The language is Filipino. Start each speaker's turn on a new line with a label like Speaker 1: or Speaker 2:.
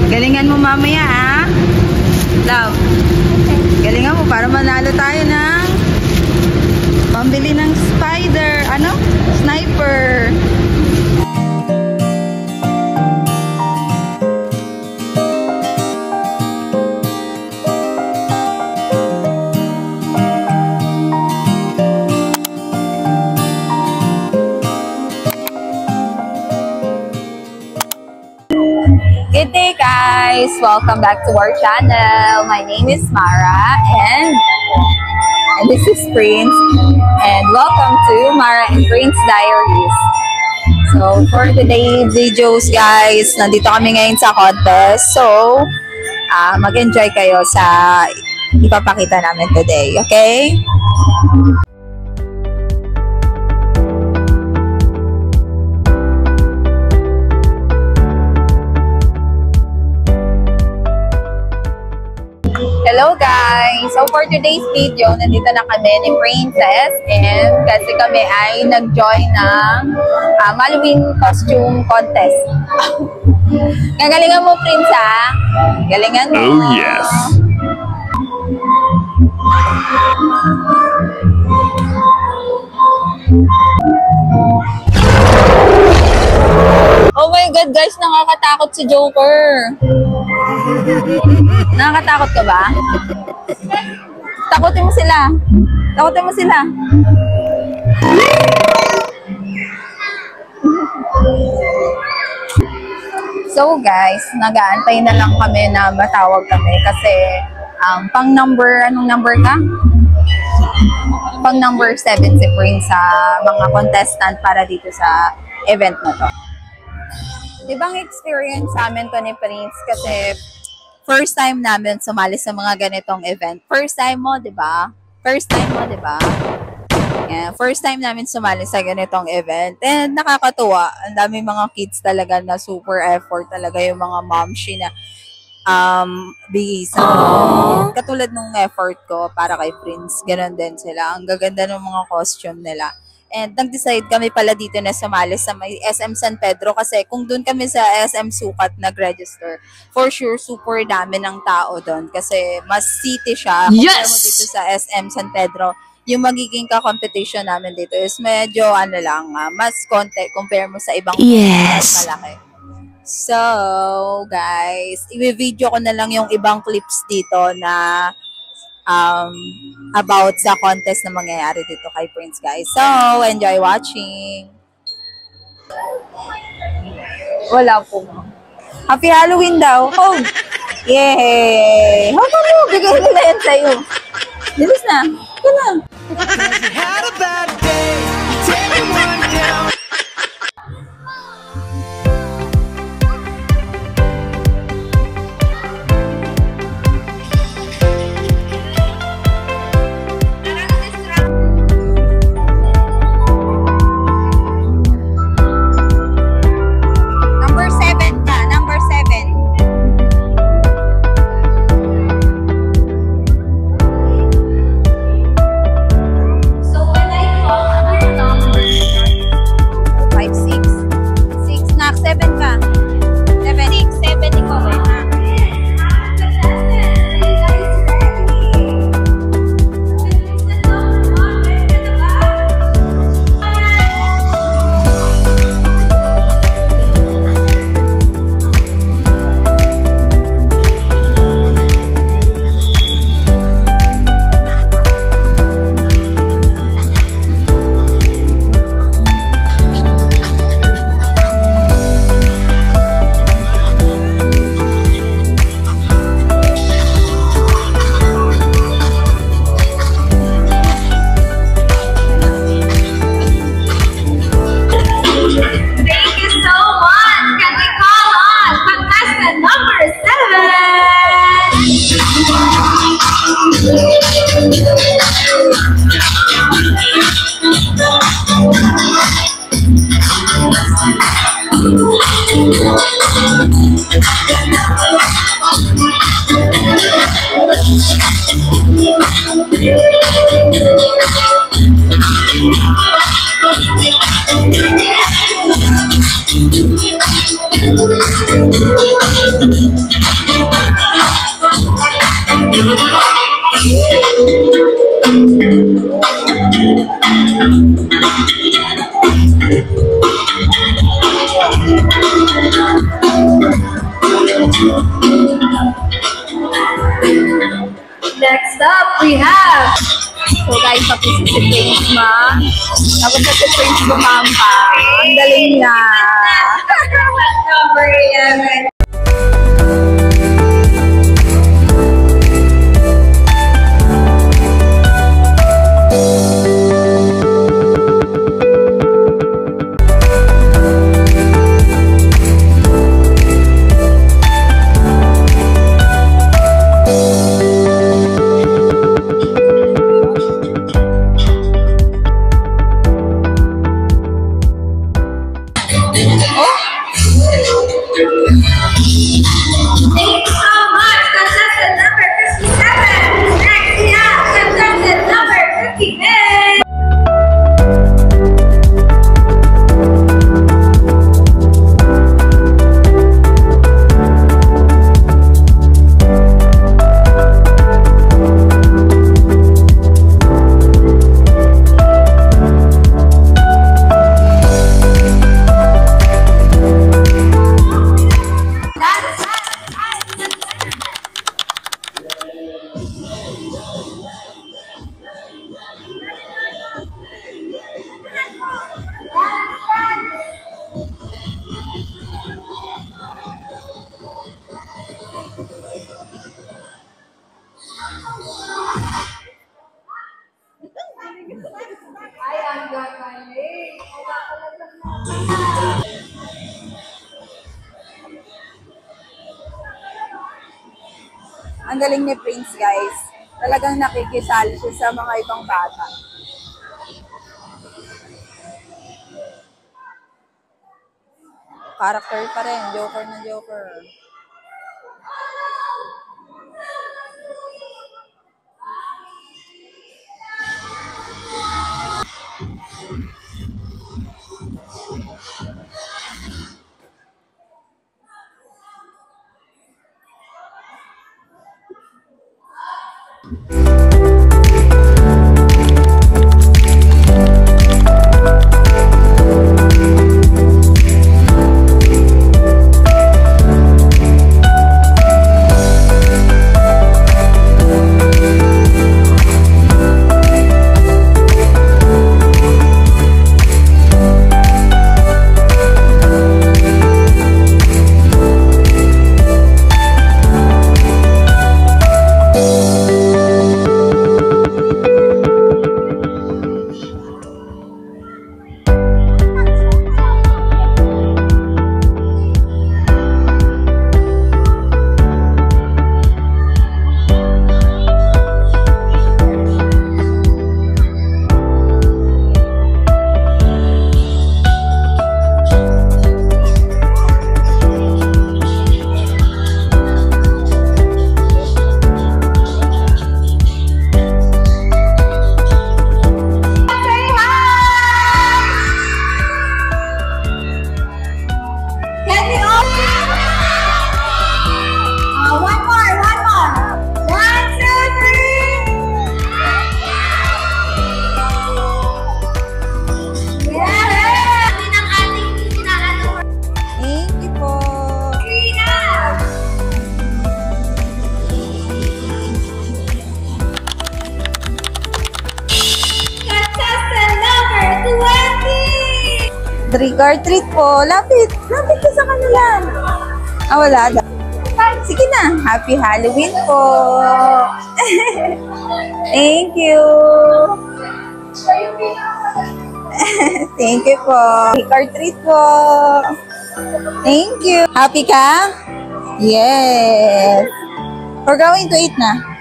Speaker 1: Galingan mo mamaya, ha? Love. Galingan mo para manalo tayo ng pambili ng spider. Ano? Sniper. Good day, guys! Welcome back to our channel. My name is Mara and this is Prince, and welcome to Mara and Prince Diaries. So for today's videos, guys, nandito kami ngayon sa contest. So mag-enjoy kayo sa ipapakita namin today, okay? Hello guys! So for today's video, nandito na kami ni Princess and kasi kami ay nag-join ng Halloween costume contest. Gagalingan mo, Prince, ha? Galingan mo.
Speaker 2: Oh yes!
Speaker 1: Oh my God, guys! Nakakatakot si Joker. Nakakatakot ka ba? Takutin mo sila. Takutin mo sila. So guys, nag-aantay na lang kami na matawag kami kasi pang number, anong number ka? Pang number 7 si Prince sa mga contestant para dito sa event na to. Dibang experience sa amin to ni Prince kasi first time namin sumali sa mga ganitong event. First time mo, di ba? First time mo, di ba? Yeah, first time namin sumali sa ganitong event. And nakakatuwa. Ang dami mga kids talaga na super effort talaga yung mga momshi na bigisa. Katulad nung effort ko para kay Prince. Ganon din sila. Ang gaganda ng mga costume nila. And nag-decide kami pala dito na sumali sa may SM San Pedro kasi kung doon kami sa SM Sukat nag-register, for sure super dami ng tao doon kasi mas city siya. Compare mo dito sa SM San Pedro, yung magiging ka-competition namin dito is medyo ano lang, mas konti compare mo sa ibang mas malaki. So, guys, i-video ko na lang yung ibang clips dito na about sa contest na mangyayari dito kay Prince, guys. So, enjoy watching. Wala po. Happy Halloween daw. Oh! Yay! How come mo? Bigay nila yan sa'yo. Bilis na. Ito na.
Speaker 3: So when I
Speaker 1: Next up, we have... So guys, tapos si Prince Ma. Tapos na si Prince bumampa. Ang galing niya. Number 11. Ang galing ni Prince, guys. Talagang nakikisali siya sa mga ibang bata. Character pa rin. Joker na Joker. Trigger treat po. Lapit. Lapit ka sa kanila. Ah, wala. Sige na. Happy Halloween po. Thank you. Thank you po. Trigger treat po. Thank you. Happy ka? Yes. We're going to eat na.